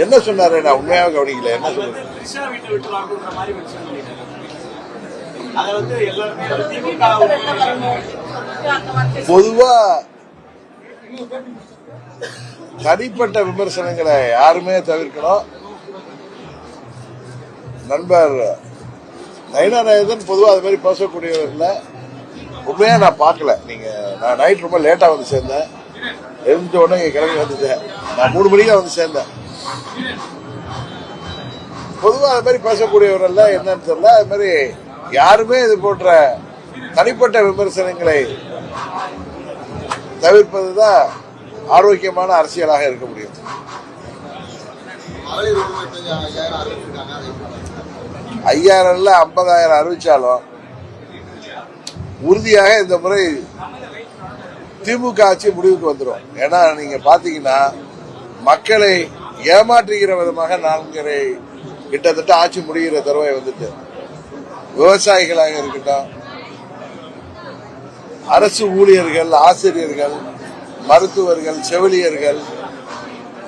என்ன சொன்னாரு? நான் உண்மையாக கவனிக்கல. என்ன சொன்னாரு? பொதுவா தனிப்பட்ட விமர்சனங்களை யாருமே தவிர்க்கணும். நண்பர் நயினாநாயகன் பொதுவா அது மாதிரி பேசக்கூடியவர்ல உண்மையா நான் பார்க்கல. நான் நைட் ரொம்ப லேட்டா வந்து சேர்ந்தேன். எழுந்த உடனே கிளம்பி வந்துட்டேன். நான் 3 மணிக்கு தான் வந்து சேர்ந்தேன். பொதுவா அது மாதிரி பேசக்கூடியவர்கள் என்னன்னு தெரியல. அது மாதிரி யாருமே இது போன்ற தனிப்பட்ட விமர்சனங்களை தவிர்ப்பதுதான் ஆரோக்கியமான அரசியலாக இருக்க முடியும். 5000 இல்ல 50,000 அறிவிச்சாலும் உறுதியாக இந்த முறை திமுக ஆட்சி முடிவுக்கு வந்துடும். ஏன்னா நீங்க பாத்தீங்கன்னா மக்களை ஏமாற்றுகிற விதமாக 4 கிட்டத்தட்ட ஆட்சி முடிகிற தருவாய் வந்துட்டு, விவசாயிகளாக இருக்கட்டும், அரசு ஊழியர்கள், ஆசிரியர்கள், மருத்துவர்கள், செவிலியர்கள்,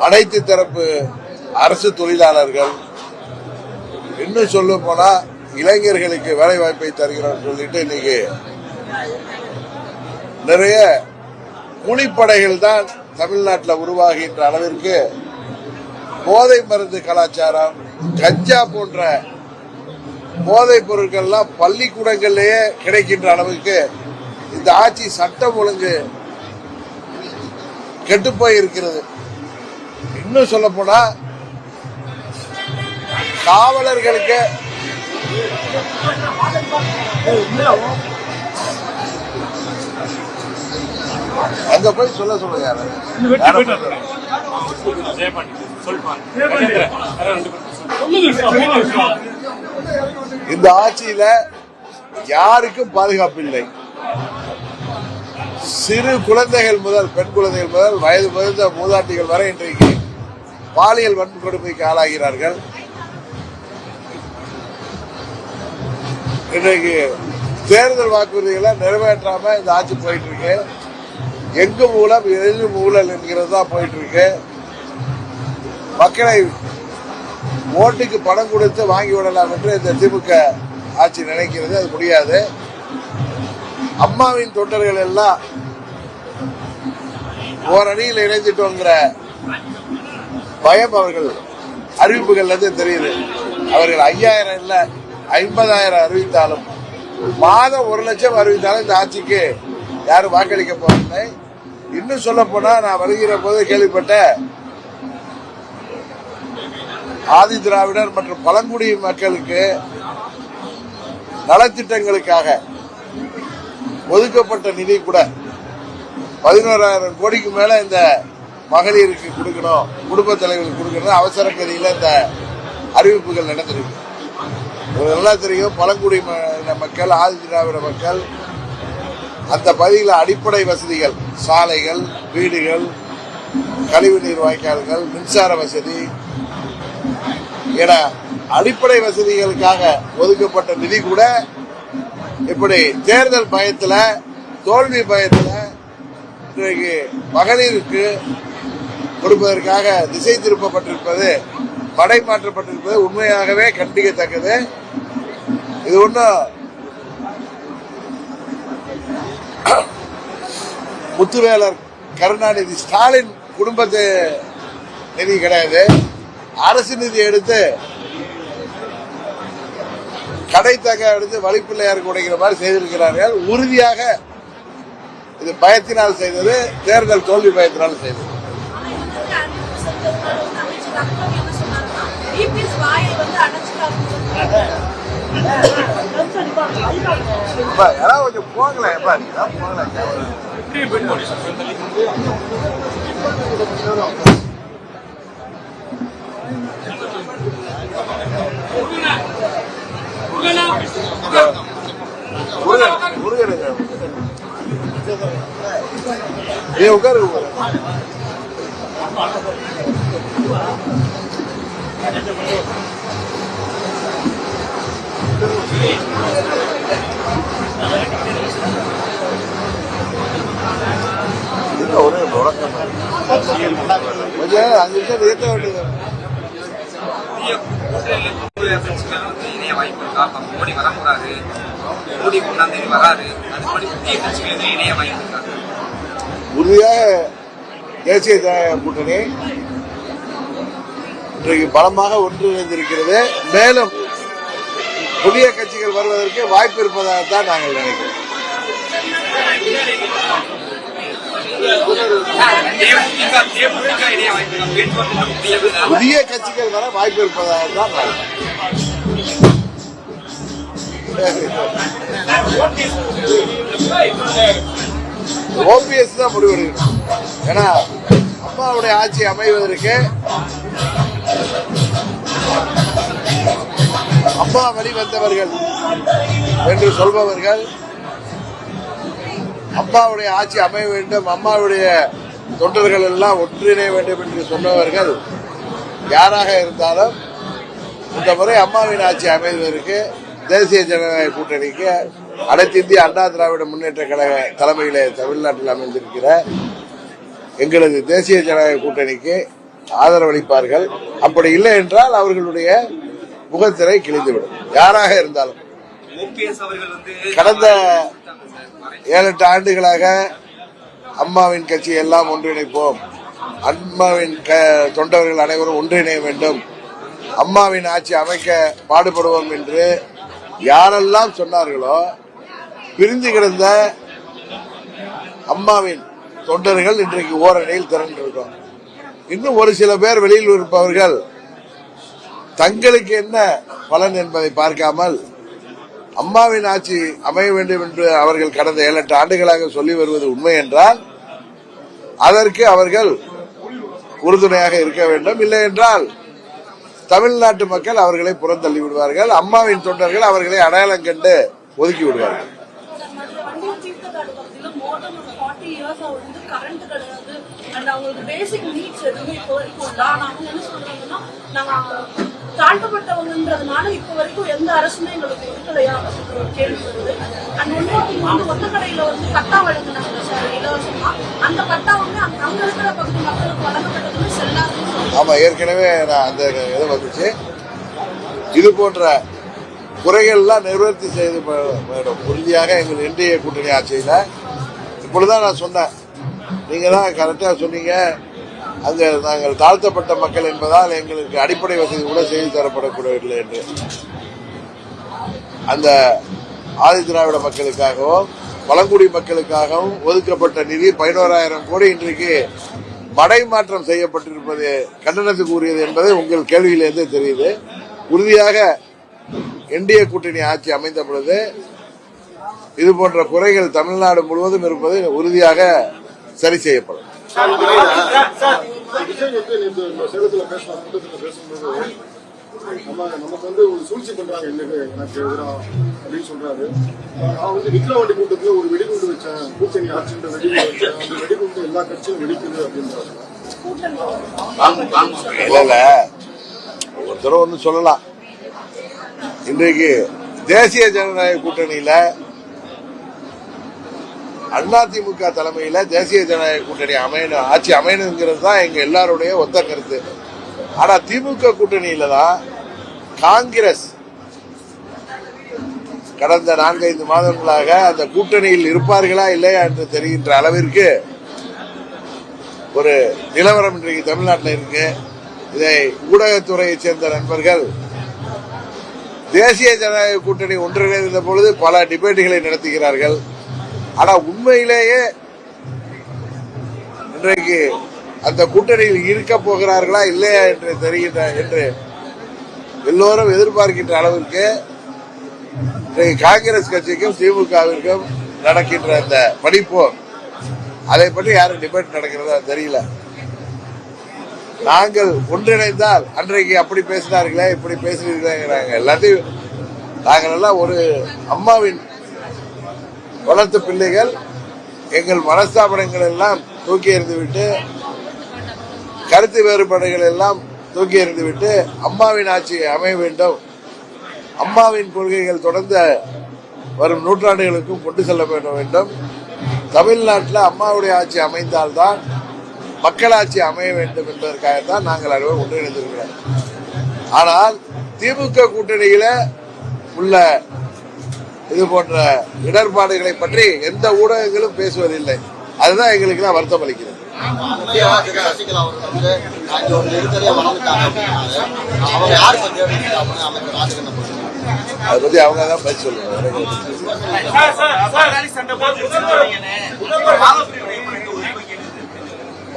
அனைத்து தரப்பு அரசு தொழிலாளர்கள், இன்னும் சொல்ல போனா இளைஞர்களுக்கு வேலை வாய்ப்பை தருகிறோம் சொல்லிட்டு இன்னைக்கு நிறைய கூலிப்படைகள் தான் தமிழ்நாட்டில் உருவாகின்ற அளவிற்கு போதை மருந்து கலாச்சாரம், கஞ்சா போன்ற போதைப் பொருட்கள்லாம் பள்ளிக்கூடங்களிலேயே கிடைக்கின்ற அளவுக்கு இந்த ஆட்சி சட்டம் ஒழுங்கு கெட்டுப்போய் இருக்கிறது. இன்னும் சொல்ல போனா காவலர்களுக்கு அங்க போய் சொல்லுங்க. இந்த ஆட்சியில யாருக்கும் பாதுகாப்பு இல்லை. சிறு குழந்தைகள் முதல், பெண் குழந்தைகள் முதல், வயது முதிர்ந்த மூதாட்டிகள் வரை இன்றைக்கு பாலியல் வன்கொடுமைக்கு ஆளாகிறார்கள். இன்றைக்கு தேர்தல் வாக்குறுதிகளை நிறைவேற்றாம இந்த ஆட்சி போயிட்டு இருக்கு. எங்கு மூலம் எது ஊழல் என்கிறது தான் போயிட்டு இருக்கு. மக்களை ஓட்டுக்கு பணம் கொடுத்து வாங்கி விடலாம் என்று இந்த திமுக ஆட்சி நினைக்கிறது. அது முடியாது. அம்மாவின் தொண்டர்கள் எல்லாம் ஓரணியில் இணைந்துட்டோங்கிற பயம் அவர்கள் அறிவிப்புகள்ல இருந்து தெரியுது. அவர்கள் 5000 இல்ல 50,000 அறிவித்தாலும், மாதம் 1 லட்சம் அறிவித்தாலும் இந்த ஆட்சிக்கு யாரும் வாக்களிக்க போவதில்லை. இன்னும் சொல்ல போனா நான் வருகிற போது கேள்விப்பட்ட ஆதி திராவிடர் மற்றும் பழங்குடி மக்களுக்கு நலத்திட்டங்களுக்காக ஒதுக்கப்பட்ட நிதி கூட 11,000 கோடிக்கு மேல இந்த மகளிருக்கு கொடுக்கணும், குடும்ப தலைவர்களுக்கு கொடுக்கணும், அவசர கதியில இந்த அறிவிப்புகள் நடந்திருக்கு. நல்லா தெரியும். பழங்குடி மக்கள், ஆதி திராவிட மக்கள் அந்த பகுதியில் அடிப்படை வசதிகள், சாலைகள், வீடுகள், கழிவுநீர் வாய்க்கால்கள், மின்சார வசதி என அடிப்படை வசதிகளுக்காக ஒதுக்கப்பட்ட நிதி கூட இப்படி தேர்தல் பயத்துல, தோல்வி பயத்துல இன்றைக்கு மகளிருக்கு கொடுப்பதற்காக திசை திருப்பப்பட்டிருப்பது, படை மாற்றப்பட்டிருப்பது உண்மையாகவே கண்டிக்கத்தக்கது. இது ஒன்றும் முத்துவேலர், கருணாநிதி, ஸ்டாலின் குடும்பத்து நிதி கிடையாது. அரசு நிதி எடுத்து கடைத்தக எடுத்து வழிப்பிள்ளையாருக்கு உடைக்கிற மாதிரி செய்திருக்கிறார்கள். உறுதியாக இது பயத்தினால் செய்தது, தேர்தல் தோல்வி பயத்தினால் செய்தது. யாராவது கொஞ்சம் போகல, உட்காரு. அஞ்சு நிமிஷம் ஏற்ற வேண்டியது. உறுதியாக தேசிய ஜனநாயக கூட்டணி இன்றைக்கு பலமாக ஒன்றிணைந்திருக்கிறது. மேலும் புதிய கட்சிகள் வருவதற்கு வாய்ப்பு இருப்பதாகத்தான் நாங்கள் நினைக்கிறோம். புதிய கட்சிகள் வர வாய்ப்பு இருப்பதாகத்தான் ஓபிஎஸ் தான் முடிவெடுக்கணும். ஏன்னா அம்மாவுடைய ஆட்சி அமைவதற்கு அம்மா வழி வந்தவர்கள் என்று சொல்பவர்கள், அம்மாவுடைய ஆட்சி அமைய வேண்டும், அம்மாவுடைய தொண்டர்கள் எல்லாம் ஒன்றிணைய வேண்டும் என்று சொன்னவர்கள் யாராக இருந்தாலும் இந்த முறை அம்மாவின் ஆட்சி அமைவதற்கு தேசிய ஜனநாயக கூட்டணிக்கு அனைத்து இந்திய அண்ணா திராவிட முன்னேற்ற கழக தலைமையிலே தமிழ்நாட்டில் அமைந்திருக்கிற எங்களது தேசிய ஜனநாயக கூட்டணிக்கு ஆதரவளிப்பார்கள். அப்படி இல்லை என்றால் அவர்களுடைய முகத்திரை கிழிந்துவிடும், யாராக இருந்தாலும். கடந்த 7-8 ஆண்டுகளாக அம்மாவின் கட்சி எல்லாம் ஒன்றிணைப்போம், அம்மாவின் தொண்டர்கள் அனைவரும் ஒன்றிணைய வேண்டும், அம்மாவின் ஆட்சி அமைக்க பாடுபடுவோம் என்று யாரெல்லாம் சொன்னார்களோ, பிரிந்து கிடந்த அம்மாவின் தொண்டர்கள் இன்றைக்கு ஓரணியில் திரண்டிருக்கோம். இன்னும் ஒரு சில பேர் வெளியில் இருப்பவர்கள் தங்களுக்கு என்ன பலன் என்பதை பார்க்காமல் அம்மாவின் ஆட்சி அமைய வேண்டும் என்று அவர்கள் கடந்த 7-8 ஆண்டுகளாக சொல்லி வருவது உண்மை என்றால் அதற்கு அவர்கள் உறுதுணையாக இருக்க வேண்டும். இல்லை என்றால் தமிழ்நாட்டு மக்கள் அவர்களை புறந்தள்ளி விடுவார்கள், அம்மாவின் தொண்டர்கள் அவர்களை அடையாளம் கண்டு ஒதுக்கி விடுவார்கள். தாழ்த்தப்பட்டவங்கன்றதுனால இப்ப வரைக்கும் எந்த அரசுமே எங்களுக்கு கொடுக்கலையா கேள்வி வருது. ஒத்த கடையில கட்டா வழங்கினாங்க சார் இலவசமா, அந்த கட்டா அங்க இருக்கிற பகுதி மக்களுக்கு வழங்கப்பட்டதுன்னு செல்லாது. ஆமா, ஏற்கனவே அந்த இது வந்துச்சு. இது போன்ற குறைகள்லாம் நிவர்த்தி செய்து உறுதியாக எங்கள் என்டிஏ கூட்டணி ஆட்சியில இப்பொழுதுதான் நான் சொன்னேன். நீங்க தான் கரெக்டா சொன்னீங்க, அங்க நாங்கள் தாழ்த்தப்பட்ட மக்கள் என்பதால் எங்களுக்கு அடிப்படை வசதி கூட செய்து தரப்படக்கூடவில்லை என்று. அந்த ஆதி திராவிட மக்களுக்காகவும் பழங்குடி மக்களுக்காகவும் ஒதுக்கப்பட்ட நிதி 11,000 கோடி இன்றைக்கு மடை மாற்றம் செய்யப்பட்டிருப்பது கண்டனத்துக்கு உரியது என்பது உங்கள் கேள்வியிலிருந்து தெரியுது. உறுதியாக என்டிஏ கூட்டணி ஆட்சி அமைந்த பொழுது இது போன்ற குறைகள் தமிழ்நாடு முழுவதும் இருப்பது உறுதியாக சரி செய்யப்படும். நமக்கு ஒரு சூழ்ச்சி பண்றாங்க எனக்கு எதிராக அப்படின்னு சொல்றாரு. நான் விக்ரவாண்டி கூட்டத்துல ஒரு வெடிகுண்டு வச்சேன், கூட்டணி ஆட்சின்ற வெடிகுண்டு வச்சேன், அந்த வெடிகுண்டு எல்லா கட்சியும் வெடிக்குது அப்படின்றாங்க. இல்ல ஒருத்தர் ஒன்று சொல்லலாம். இன்றைக்கு தேசிய ஜனநாயக கூட்டணியில அதிமுக தலைமையில தேசிய ஜனநாயக கூட்டணி அமையணும், ஆட்சி அமையணுங்கிறது தான் எங்க எல்லாருடைய ஒத்த கருத்து. ஆனா திமுக கூட்டணியில தான் காங்கிரஸ் கடந்த 4-5 மாதங்களாக அந்த கூட்டணியில் இருப்பார்களா இல்லையா என்று தெரிகின்ற அளவிற்கு ஒரு நிலவரம் இன்றைக்கு தமிழ்நாட்டில் இருக்கு. இதை ஊடகத்துறையைச் சேர்ந்த நண்பர்கள் தேசிய ஜனநாயக கூட்டணி ஒன்றிணைந்த பொழுது பல டிபேட்டுகளை நடத்துகிறார்கள். ஆனா உண்மையிலேயே இன்றைக்கு அந்த கூட்டணியில் இருக்க போகிறார்களா இல்லையா என்று தெரிகின்ற என்று எல்லோரும் எதிர்பார்க்கின்ற அளவிற்கு காங்கிரஸ் கட்சிக்கும் திமுகவிற்கும் நடக்கின்ற அந்த படிப்போர், அதை பற்றி யாரும் டிபேட் நடக்கிறதா தெரியல. நாங்கள் ஒன்றிணைந்தால் அன்றைக்கு அப்படி பேசினார்களே இப்படி பேசுறீர்களே, எல்லாத்தையும் நாங்கள் எல்லாம் ஒரு அம்மாவின் வளர்த்த பிள்ளைகள். எங்கள் மனஸ்தாபனங்கள் எல்லாம் தூக்கி எறிந்துவிட்டு, கருத்து வேறுபாடுகள் எல்லாம் தூக்கி எறிந்துவிட்டு அம்மாவின் ஆட்சி அமைய வேண்டும், அம்மாவின் கொள்கைகள் தொடர்ந்து வரும் நூற்றாண்டுகளுக்கும் கொண்டு செல்ல வேண்டும். தமிழ்நாட்டில் அம்மாவுடைய ஆட்சி அமைந்தால்தான் மக்களாட்சி அமைய வேண்டும் என்பதற்காகத்தான் நாங்கள் அனைவரும் ஒன்றிணைந்திருக்கிறோம். ஆனால் திமுக கூட்டணியில உள்ள இது போன்ற இடர்பாடுகளை பற்றி எந்த ஊடகங்களும் பேசுவதில்லை. அதுதான் எங்களுக்கு எல்லாம் வருத்தம் அளிக்கிறது. சசிகலா அவர்கள் வந்து அங்க ஒரு நெருக்கடியா வளர்ந்துட்டாங்க அப்படின்னால அவங்க யாருக்கு அமைச்சர் ராஜகண்ண அதை பத்தி அவங்க தான் பதில் சொல்லுவாங்க.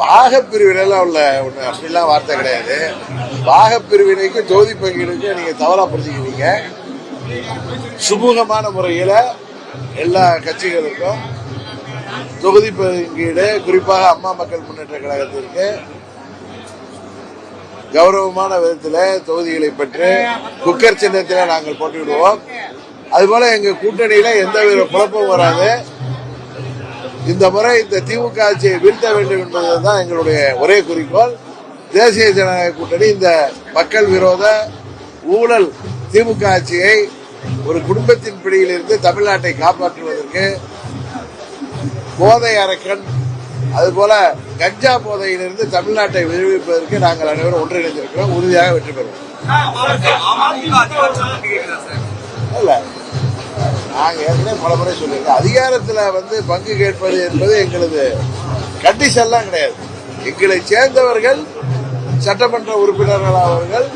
பாகப்பிரிவினைலாம் உள்ள ஒண்ணு அப்படிலாம் வார்த்தை கிடையாது. பாகப்பிரிவினைக்கு தொகுதி பங்கீடுக்கு நீங்க தவறா புரிஞ்சுக்கிறீங்க. சுமூகமான முறையில எல்லா கட்சிகளுக்கும் தொகுதி பங்கீடு, குறிப்பாக அம்மா மக்கள் முன்னேற்ற கழகத்திற்கு கௌரவமான விதத்தில் தொகுதிகளை பெற்று குக்கர் சின்னத்தில் நாங்கள் போட்டிவிடுவோம். அதுபோல எங்க கூட்டணியில எந்தவித குழப்பமும் வராது. இந்த முறை இந்த திமுக ஆட்சியை வீழ்த்த வேண்டும் என்பதுதான் எங்களுடைய ஒரே குறிக்கோள். தேசிய ஜனநாயக கூட்டணி இந்த மக்கள் விரோத ஊழல் திமுக ஆட்சியை ஒரு குடும்பத்தின் பிடியிலிருந்து தமிழ்நாட்டை காப்பாற்றுவதற்கு, போதை அரக்கன் அதுபோல கஞ்சா போதையிலிருந்து தமிழ்நாட்டை விடுவிப்பதற்கு நாங்கள் அனைவரும் ஒன்றிணைந்திருக்கிறோம். உறுதியாக வெற்றி பெறுவோம். இல்ல, நாங்க ஏற்கனவே பல முறை சொல்லியிருக்கோம், அதிகாரத்தில் பங்கு கேட்பது என்பது எங்களது கண்டிஷன்லாம் கிடையாது. எங்களை சேர்ந்தவர்கள் சட்டமன்ற உறுப்பினர்களானவர்கள்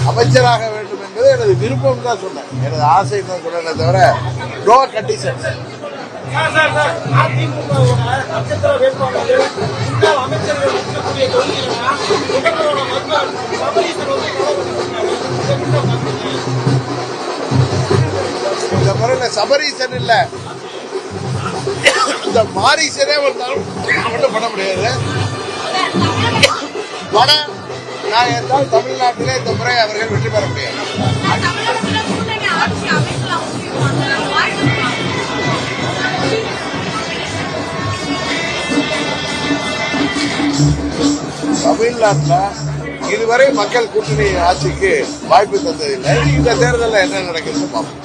அமைச்சராக வேண்டும் என்பது எனது விருப்பம் தான் சொன்னேன், எனது ஆசை தான் சொன்னேன், தவிர நோ கண்டிஷன். இந்த முறை சபரீசன் இல்ல, இந்த மாரீசனே வந்தாலும் ஒன்றும் பண்ண முடியாது. நான் என்றால் தமிழ்நாட்டிலே இந்த முறை அவர்கள் வெற்றி பெற முடியாது. தமிழ்நாட்டில் இதுவரை மக்கள் கூட்டணி ஆட்சிக்கு வாய்ப்பு தந்ததில்லை. இந்த தேர்தலில் என்ன நடக்குதுன்னு பார்ப்போம்.